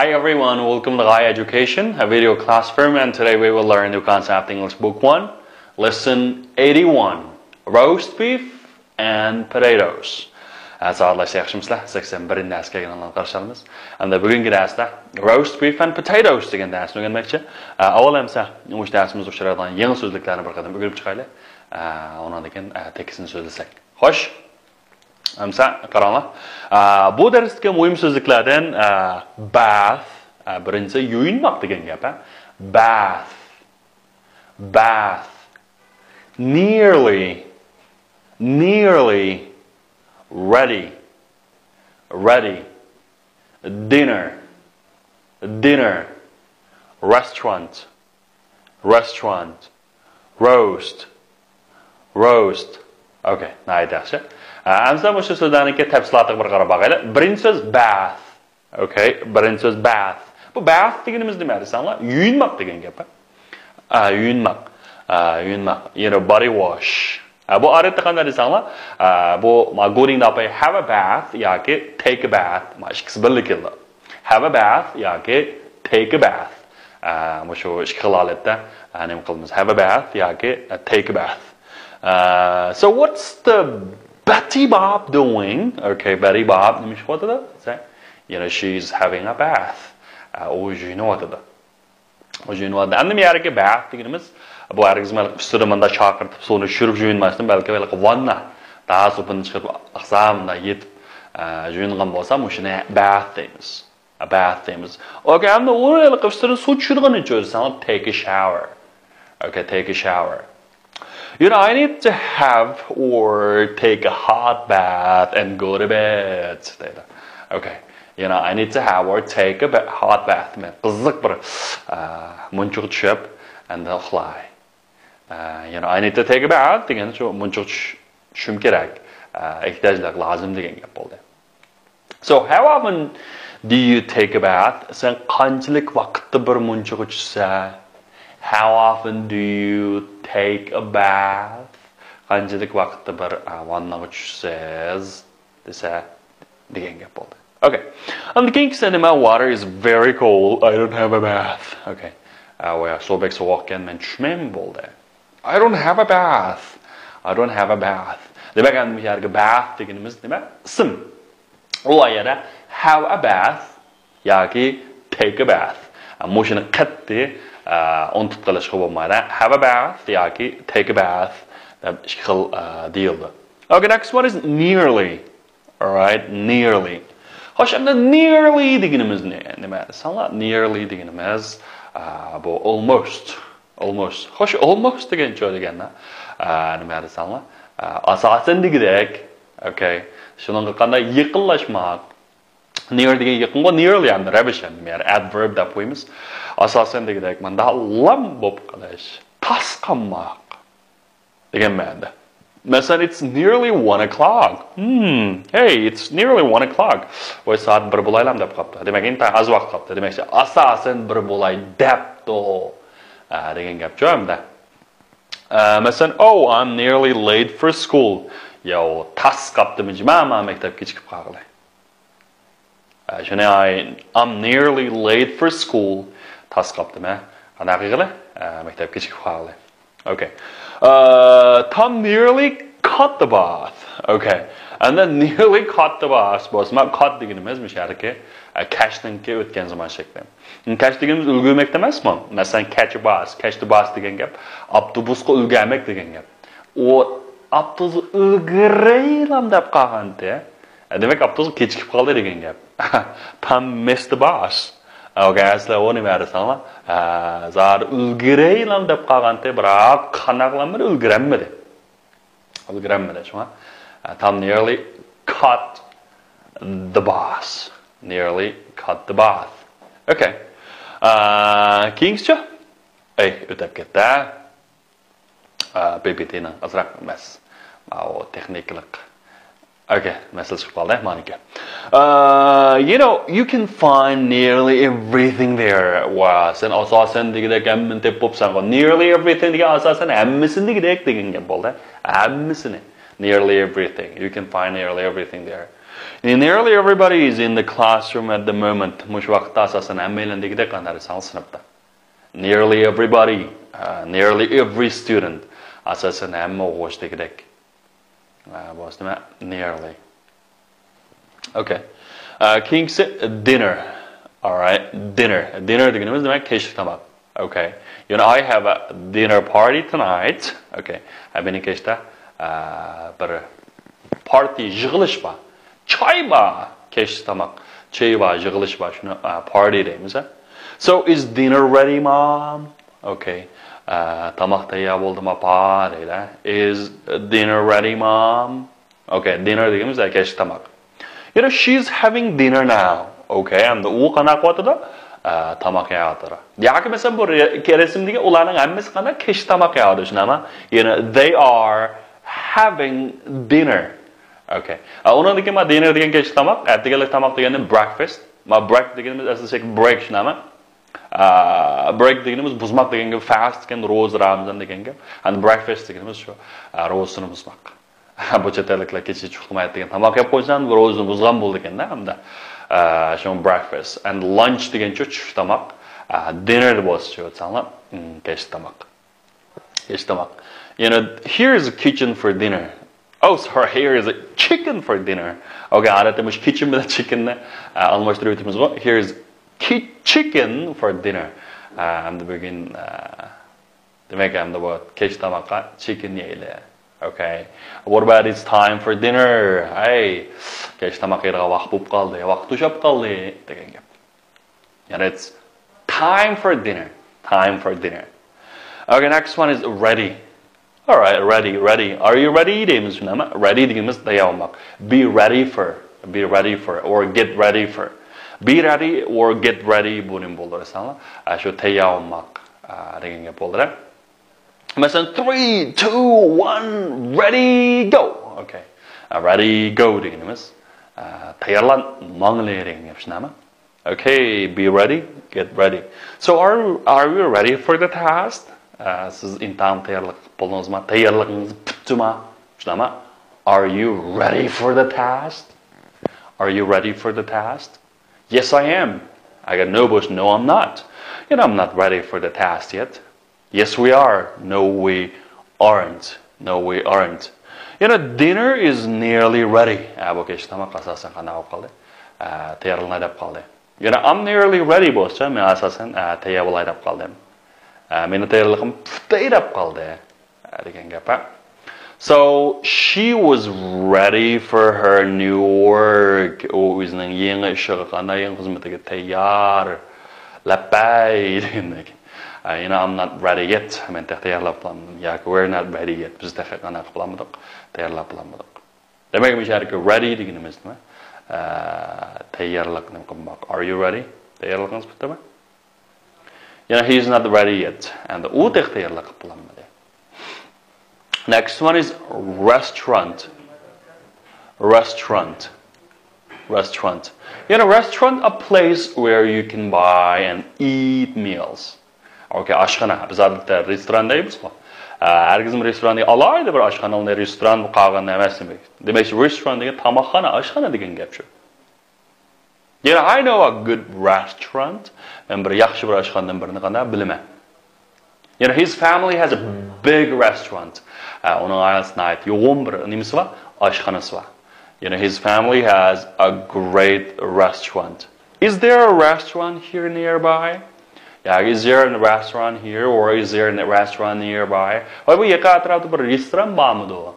Hi everyone, welcome to High Education, a video classroom, and today we will learn new concept English Book 1, Lesson 81, Roast Beef and Potatoes. Sağollaşsa yaxshimizlar, 81 darsga kelganlarni qarshi olamiz. Endi bugungi darsda Roast Beef and Potatoes degan darsni o'rganmoqchi. Avval hamsa o'sha darsimiz uchraydigan yangi so'zliklarni bir qadam o'rganib chiqaylik. Ondan keyin tekisini so'zlasak. Xo'sh. Hamsa qaranglar. Bu darsdagi muhim so'zliklardan bath, birinchisi yuyinmoq degan gap, bath. Bath. Nearly ready, dinner, restaurant, roast. Okay, now that's it. Amsa bu so'zlarniki tafsilotga bir qarab boqaylik. Birinchi so'z bath. Okay, birinchi so'z bath. Bu bath deganimiz nima desanglar? Yuyinmoq degan gap. Yuyinmoq. You know, body wash. Bu odatda qanday desanglar, bu going up have a bath yoki take a bath, ikkisi birga keldi. Have a bath yoki take a bath. Bu shu ikki xil holatda nima qilamiz? Have a bath yoki take a bath. So what's the Betty Bob doing? Okay, Betty Bob, what is that? You know, she's having a bath. You know what it is. You know what? And the American bath deganimiz bu argizmal üstürimanda chaqirtib suvni tushirib yuyinmasdan balki vanna daha supini chiqib aqsamda yetib yuyingan bo'lsam o'shani bath deymiz. A bath deymiz. Okay, endi o'rayli qilib suv tushirgan uchun take a shower. Okay, take a shower. You know, I need to have or take a hot bath and go to bed. Okay. You know, I need to have or take a hot bath. Qiziq bir munchuq tushib and then fly. You know, I need to take a bath degan shu munchuq tushim kerak. Ehtiyojlar lozim degan gap bo'ldi. So, how often do you take a bath? Sen qanchalik vaqtda bir munchuq tushsa? How often do you take a bath? Qanchalik vaqtda bir vannaga tushsangiz desa degan gap bo'ldi. Okay. And the king said, my water is very cold. I don't have a bath. Okay. Where so'bek sovuqkan men tushmayman bo'ldi. I don't have a bath. I don't have a bath. Demak, endi bu yerga bath deganimiz nima? Ism. U yerda have a bath yoki take a bath. Mushuni qat'i untib qilishga bo'lmaydi. Have a bath yoki take a bath deb ikki xil deyildi. Okay, next one is nearly. All right, nearly. Xo'sh, endi nearly deganimiz nima? Sanlar nearly deganimiz bu almost. Xo'sh, almost degan joy deganda nima desanlar? Asosan degidek. Okay. Shuningga qanday yaqinlashmoq. Near degan yaqinga nearly endi rubbish endi adverb deb qo'yamiz. Asosan degidek manda lam bo'lib qolish, tasqanmoq degan ma'noda. Masalan, it's nearly 1 o'clock. Hey, it's nearly 1 o'clock. Voy soat 1 bo'laylam deb qopti. Demak, endi az vaqt qopti. Demak, asosan 1 bo'lay debdi. Degan gap jo'mda. Masalan, oh, I'm nearly late for school. Yo, tas qopdimi jima maktabga chiqib qoldim. I'm nearly late for school. Tas qopdimi? Qanaqa qildi? Maktabga chiqib qoldim. Okay. Tom nearly caught the bath. Okay. And then nearly caught the bath. Bo'lsa, caught deganimiz misharki catchninki o'tgan zaman shakli. Catch deganimiz ulgurmak emasmi? Masalan, catch the bus degan gap, avtobusga ulgurmak degan gap. O avtobus ulguraylam deb qolganda, demak avtobus kechikib qoldi degan gap. Tom missed the bus. Okay, asla o'ni ma'risanlar. Zar ulguraylam deb qolganda, biroq qanaqlamir ulguranmadi. Shuma. Tom nearly caught the bus. Nearly caught the bath. Okay. Keyingicha? O'tib ketdi. PPTni azroq emas. O texniklik. Okay, masala chiqib qoldi, maniki. You know, you can find nearly everything there. Wow, sen asosan degidek hammasini deb bo'psan. Nearly everything degan asosan hammasini degidek degan gap bo'ldi. Hammasini. Nearly everything. You can find nearly everything there. Nearly everybody is in the classroom at the moment. Mush vaqtda asasan hammalarindagidek qanday sinfda. Nearly everybody, nearly every student asasan hamma o'quvchidagidek. What's the nearly? Okay. Keyingisi dinner. All right, dinner. Dinner deganimiz demak kechki tamoq. Okay. You know, I have a dinner party tonight. Okay. Meni kechda bir party yig'ilish bor. Choy bor. Kechki tamoq. Choy bor, yig'ilish bor. Shuni party deymiz. So is dinner ready, mom? Okay. Tamoq tayyor bo'ldimi, pa deydi. Is dinner ready, mom? Okay, dinner deganimiz kechki tamoq. You know, she's having dinner now. Okay, and u qanaqa qilyapti? Tamoq yeyapti. Yoki masalan bu resimdagi ularning hammasi qana kech tamoq yeyapti, shunami? You know, they are having dinner. Okay. Undan keyin dinner degan kech tamoq, ertagalik tamoq degani breakfast. Break deganimiz aslida break, shunami? Break deganimiz buzmoq deganga fast degan ro'za Ramazon deganga, and breakfast deganimiz shu ro'zani buzmoq. Bu chetliklar kecha chuqmaydi degan tamoq yeb qo'ysan, ro'zani buzgan bo'ldi ekanda, hamda shu breakfast and lunch degancha tush tamoq, dinner bo'lsa shu kech tamoq. Kech tamoq. You know, here is a kitchen for dinner. Oh, sorry, here is a chicken for dinner. Okay, odatda mush kitchen bilan chickenni almashtirib o'tamiz. Here is chicken for dinner. Hamda bugun demak hamda bu kech tamoqqa chicken yeydi. Okay. What about it's time for dinner? Hey, kech tamoq yeydigan vaqt bo'lib qoldi, vaqt to'shab qoldi degan gap. And it's time for dinner. Time for dinner. Okay, next one is ready. All right, ready. Are you ready? Deymiz shunami? Ready deganimiz tayyorlik. Be ready for, or get ready for. Be ready or get ready bo'lim bo'ldi aslida. Shu tayyorlik degan gap bo'ldi. Masalan 3, 2, 1, ready, go. Okay. Ready, go deganimiz. Tayyorlan, mangli degan gap shunami? Okay, be ready, get ready. So are we ready for the task? Siz imtihon tayyorlik bo'ldingizmi? Tayyorligingiz bitdimi? Shunami? Are you ready for the task? Are you ready for the task? Yes, I am. I got no bush. No, I'm not. You know, I'm not ready for the task yet. Yes, we are. No, we aren't. No, we aren't. You know, dinner is nearly ready. You know, I'm nearly ready, boss. Men asasan tayyorlanib qoldim. Meni tayyorligim tayyorlab qoldi degan gap. So she was ready for her new work. U o'zining yangi ishiga qanday yangi xizmatiga tayyor. Lapay degan. You know, I'm not ready yet. Men tayyorlab qoldim. Yoki we're not ready yet. Biz qanaqa qilamiz? Tayyorlab qolamiz. Demak, misharga ready deganimiz nima? Tayyorlikni qilmoq. Are you ready? Tayyorligingiz bitdimi? You know, he's not ready yet. And u tayyorlik qilamiz. Next one is restaurant. Restaurant. You know, restaurant, a place where you can buy and eat meals. Okay, ashxona. Biz odatda restoran deymiz. Har kim restoranga alayda bir ashxona, restoran qolgan emas demak. Demak, restoran degan tamoqxona, ashxona degan gap shu. You know, I know a good restaurant. Men bir yaxshi bir ashxonadan birini qanday bilaman. You know, his family has a big restaurant. On Isles night, yo'g'on bir nimasi bor, ashxonasi bor. You know, his family has a great restaurant. Is there a restaurant here nearby? Yeah, is there a restaurant here, or is there a restaurant nearby? Or bu yerga atrofda bir restoran bormi?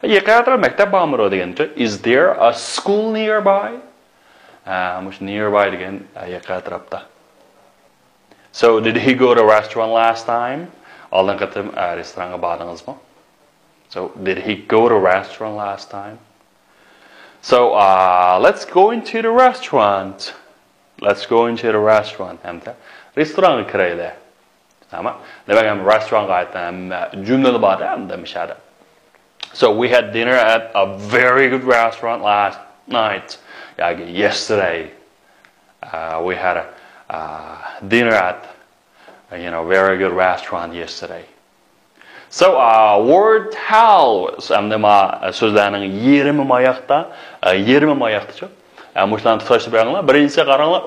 Yerga atrofda maktab bormi degancha, is there a school nearby? Mush nearby degan yerga atrofda. So did he go to a restaurant last time? Oldin qatim restoranga bordingizmi? So did he go to a restaurant last time? So let's go into the restaurant. Let's go into the restaurant. Hamda restoranga kiraylik. Tamam. Demak, ham restoranga aytdim, jumlada bor hamda mishada. So we had dinner at a very good restaurant last night. Yesterday we had a dinner at very good restaurant yesterday. So, word tell, sözlərinin yerimi mayaqda, şu. Muşlarını tutuştu bəyanlar. Birincisi qaranlar,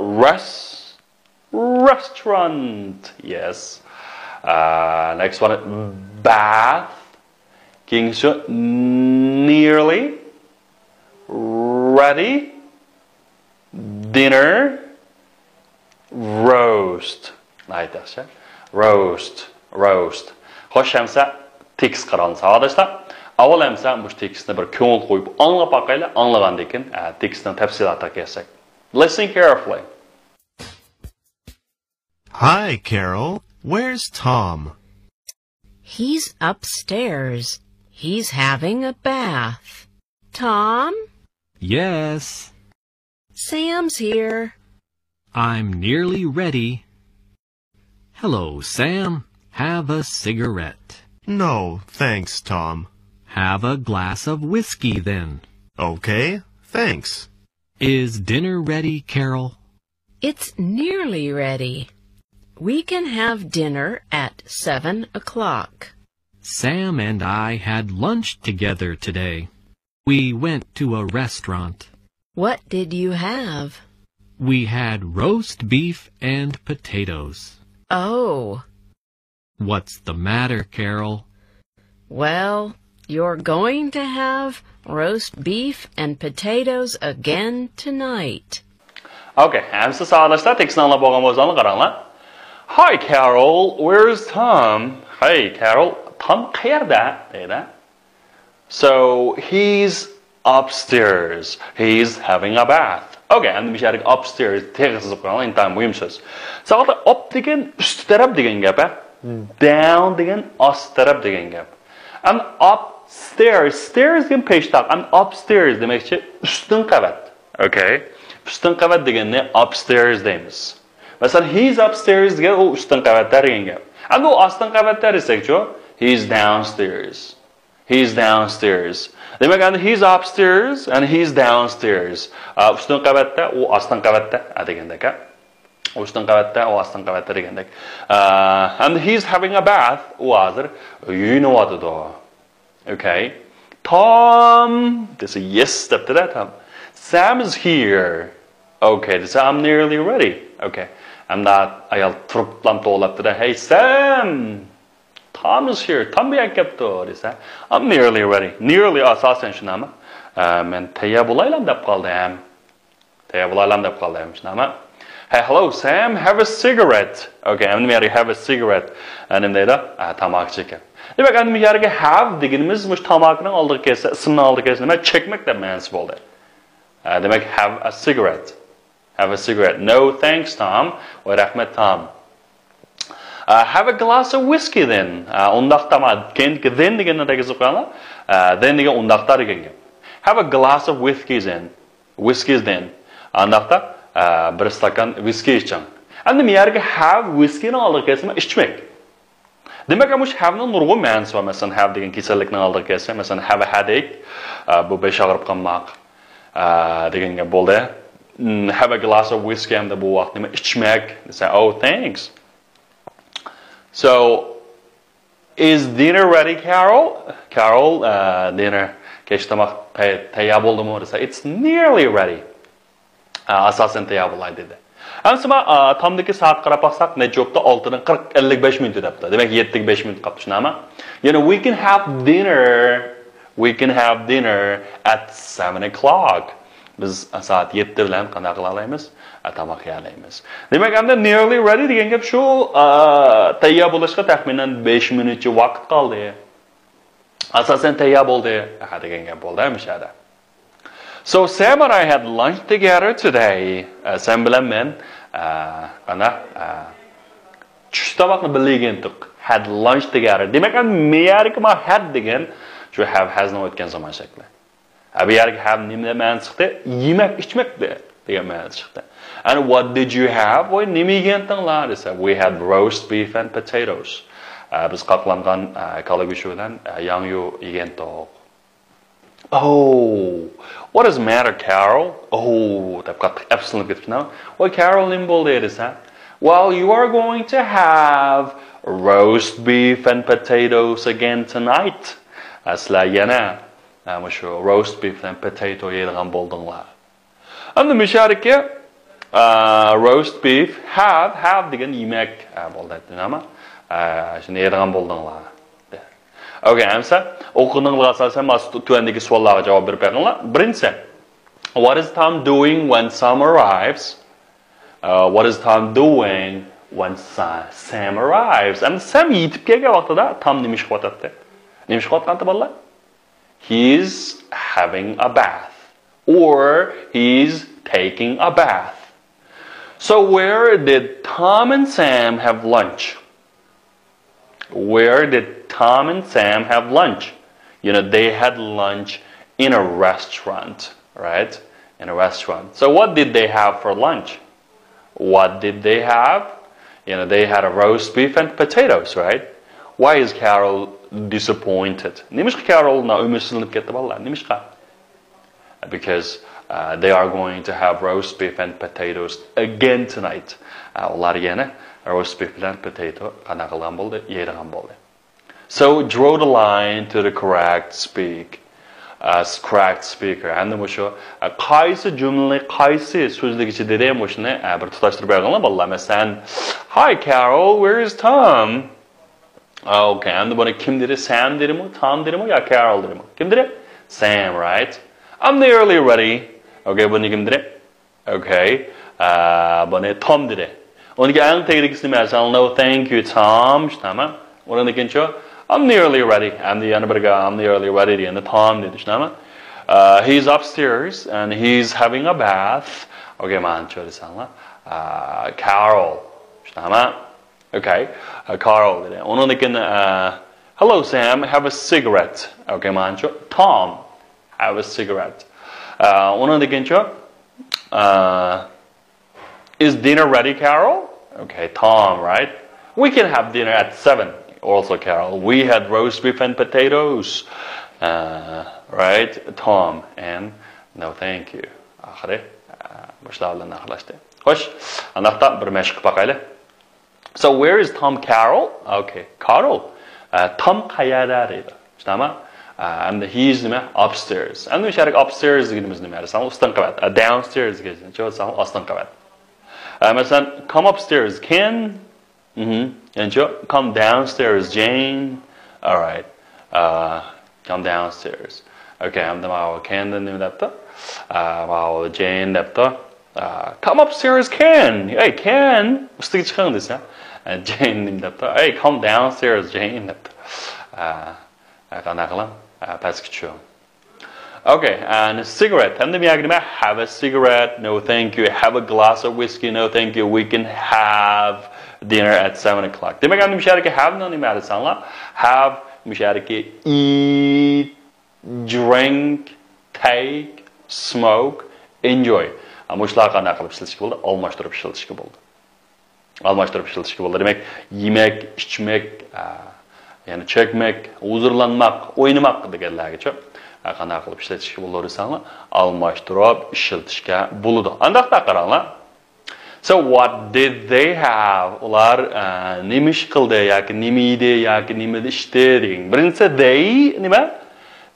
restaurant, yes. Next one, bath. İkincisi, nearly, ready, dinner, roast. Aytaqsa, roast. Xoş həmsə tekst qaransa arkadaşlar. Avval həmsə bu tekstini bir köngül qoyub anlap baqayla, anlağandan keyin tekstin təfsilatına keçsək. Listen carefully. Hi, Carol. Where's Tom? He's upstairs. He's having a bath. Tom? Yes. Sam's here. I'm nearly ready. Hello, Sam. Have a cigarette. No, thanks, Tom. Have a glass of whiskey then. Okay, thanks. Is dinner ready, Carol? It's nearly ready. We can have dinner at 7 o'clock. Sam and I had lunch together today. We went to a restaurant. What did you have? We had roast beef and potatoes. Oh. What's the matter, Carol? Well, you're going to have roast beef and potatoes again tonight. Okay, hamsi sağlaşlar tekstini anlap olgan bolsanlar qaranglar. Hi Carol, where's Tom? Hey Carol, Tom qayerda? deydi. So, he's upstairs. He's having a bath. Okay, endi bir upstairs teg'izib qo'ygan, intan muhim so'z. Saqada up degan ust taraf degan gap, down degan ost taraf degan gap. And upstairs, stairs degan peshtoq, and upstairs demakchi ustun qavat. Okay? Ustun qavat deganni upstairs deymiz. Masalan, he's upstairs degan u ustun qavatlar degan gap. And u ostun qavatlar desakchi, he's downstairs. He's downstairs. Demek endi he's upstairs and he's downstairs. Ustun qavatda, u ostun qavatda degandek. Ustun qavatda, u ostun qavatda degandek. And he's having a bath. U hozir yuyinayotidi. Okay. Tom, this is yes step to that. Sam is here. Okay, this I'm nearly ready. Okay. And that ayol turib to'labdi. Hey Sam. Tom is here. Tom buyakapti desa. I'm nearly ready. Nearly asosan shunami. Men tayyor bo'layman deb qoldim. Shunami. Hey, hello Sam, have a cigarette. Okay, I'm going to have a cigarette. And then deydi, tamak chekib. Demak, endi bu yerga have deganimiz mush tamakning oldiga kelsa, ismning oldiga kelsa, nima chekmak deb ma'nosi bo'ldi. Demak, have a cigarette. Have a cigarette. No, thanks Tom. Or Rəhmət Tom. Have a glass of whiskey then. Undaqda then deganni tegizib qo'yganlar. Then degan undaqda degan gap. Have a glass of whiskeys then. Whiskeys then. Undaqda bir stakan whiskey iching. Endi bu yerga have whiskeyni oldiga kelsa, ichmak. Demak, mush have-ning nurg'un ma'nosi bor. Masalan, have degan kasallikning oldiga kelsa, masalan, have a headache, bu besh og'rib qolmoq degan gap bo'ldi. Have a glass of whiskey hamda bu vaqt nima ichmak desa, oh thanks. So, is dinner ready, Carol? Carol, dinner kech tomoq tayyor bo'ldimi desa, it's nearly ready. Asosan tayyor bo'ladi dedi. Ammo tomdagi soat qarab baqsaq, necha 6:40-55 minut debdi. Demak 7:05 minut qolibdi, shunami? You know, we can have dinner at 7 o'clock. Biz soat 7 bilan qanday qila olamiz? Tamoq yeyamiz. Demak, endi nearly ready degan gap shu, tayyor bo'lishga taxminan 5 minutcha vaqt qoldi. Asosan tayyor bo'ldi, degan gap bo'ldi mishada. So Sam and I had lunch together today. Sam bilan men tush tomoqni birga yedik. Had lunch together. Demak, men yerga had degan shu have hasni o'tgan zaman shakli. Bu yerga have nima ma'nosi chiqdi? Yemak, ichmak degan ma'nosi chiqdi. And what did you have? Voy, nima yegandinglar desa, we had roast beef and potatoes. Biz qaqlangan kalago'shidan yangyu yegandik. Oh, what is the matter, Carol? Oh, they've got absolutely good now. Well, Carol, nima bo'ldi desa, well, you are going to have roast beef and potatoes again tonight. Sizlar yana shu roast beef and potato yeydigan bo'ldinglar. Endi musharika roast beef have degan yemek bo'ldi, nima? Shuni yeydigan bo'ldinglar. Okay, amsa o'quninglar asosan mas tuandagi savollarga javob berib beringlar. Birinchisi, what is Tom doing when Sam arrives? What is Tom doing when Sam arrives? And Sam yetib kelgan vaqtida Tom nima ish qilyapti? Nima ish qilyapti bolalar? He's having a bath or he's taking a bath. So where did Tom and Sam have lunch? Where did Tom and Sam have lunch? You know, they had lunch in a restaurant, right? In a restaurant. So what did they have for lunch? What did they have? You know, they had a roast beef and potatoes, right? Why is Carol disappointed? Nimishqa Carol na ümitsinib ketdi bolalar. Nimishqa? Because they are going to have roast beef and potatoes again tonight. Ular yana roast beef and potato qana qilgan bo'ldi, yeydigan bo'ldi. So draw the line to the correct correct speaker. And o'sha qaysi jumla, qaysi so'zlik ichida ham o'shani bir tutashtirib berganlar bolalar. Masalan, "Hi Carol, where is Tom?" Okay, and buni kim dedi? Sam dedimi, Tom dedimi yo Carol dedimi? Kim dedi? Sam, right? I'm nearly ready. Okay, buni kim dedi? Okay, buni Tom dedi. Unga ang tegdikisi nima? No, thank you, Tom. Shnama. Undan keyin I'm nearly ready. I'm nearly ready. And the Tom dedi. Shnama. He's upstairs and he's having a bath. Okay, man, chöresanlar. Carol. Shnama. Okay, Carol dedi. Undan keyin hello Sam, have a cigarette. Okay, man, Tom, have a cigarette. Undan keyin is dinner ready, Carol? Okay, Tom, right? We can have dinner at 7. Also, Carol. We had roast beef and potatoes. Right? Tom. And no, thank you. So, where is Tom Carol? Okay, Carol. Tom qayerda deydi. And he's upstairs. And we share upstairs deganimiz nima? Ustun qavat. Downstairs degan. Ustun qavat. Come upstairs, Ken. And come downstairs, Jane. All right. Come downstairs. Okay, I'm the Ken depta. Jane depta. Come upstairs, Ken. Hey, Ken. Ustiga chiqing desa. Jane depta. Hey, come downstairs, Jane depta. Qanaqa qilam? Pastga tushim. Okay, and a cigarette. And then have a cigarette. No, thank you. Have a glass of whiskey. No, thank you. We can have dinner at 7 o'clock. Demek ki müşareke have no nima desanlar. Have müşareke eat, drink, take, smoke, enjoy. Ama shular qanday qilib ishlatishga bo'ldi? Almashtirib ishlatishga bo'ldi. Almashtirib ishlatishga bo'ldi. Demak, yemek, ichmek, ya'ni chekmek, huzurlanmak, o'ynamak deganlargacha qanday qilib ishlatishga bo'ladi desanlar, almashtirib ishlatishga bo'ladi. Andaqda qaranglar. So what did they have? Ular nima ish qildi yoki nima yedi yoki nima ishdi degan. Birinchisi they nima?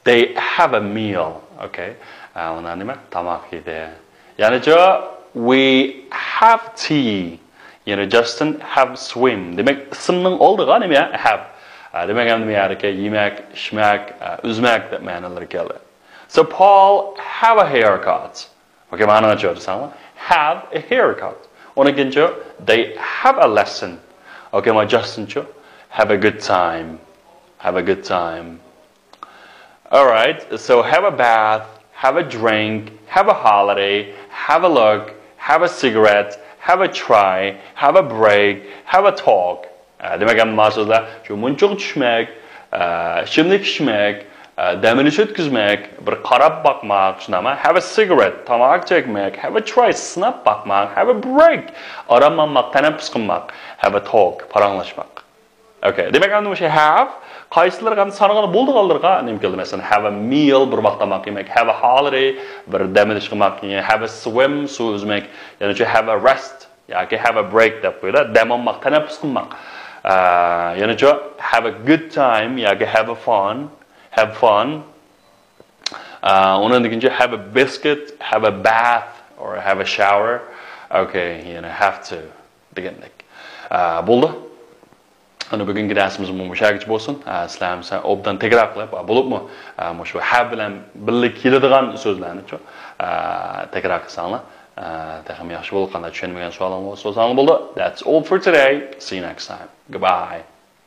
They have a meal. Okay. Ular nima? Tamoq yedi. Ya'ni we have tea. You know, Justin have swim. Demak, ismning oldiga nima? Have. Demak ham nima yaraki yemak, ishmak, uzmak deb ma'nolar keldi. So Paul have a haircut. Okay, ma'noga tushirsanlar, have a haircut. Undan they have a lesson. Okay, my Justin have a good time. Have a good time. All right. So have a bath, have a drink, have a holiday, have a look, have a cigarette, have a try, have a break, have a talk. Demek ki mağazada şu munçuk düşmek, şimdilik içmek, demiriş ötküzmek, bir qarab bakmak, şunama, have a cigarette, tamak çekmek, have a try, sınap bakmak, have a break, aranmamak, teneffüs kılmak, have a talk, paranlaşmak. Okay, demek ki bu şey have, qaysilar ham sanag'ini bo'ldi qoldirga, nima keldi mesela, have a meal, bir vaqtdamak yemek, have a holiday, bir demirish qilmak, have a swim, suv uzmak, ya'ni have a rest, yoki have a break deb qo'yadi, dam olmak, teneffüs qilmak. Yana have a good time yoki have fun. Onun degince have a biscuit, have a bath or have a shower. Okay, have to degandek. Bo'ldi. Ana bugungi darsimiz mushakich bo'lsin. Sizlar ham obdan tekrar qilib, bo'libmi? Shu have bilan birga keladigan so'zlarni-chi tekrar qilsanglar, texmi yaxshi bo'lib qanday tushunmagan savollaringiz bo'lsa, bo'ldi. That's all for today. See you next time. Goodbye.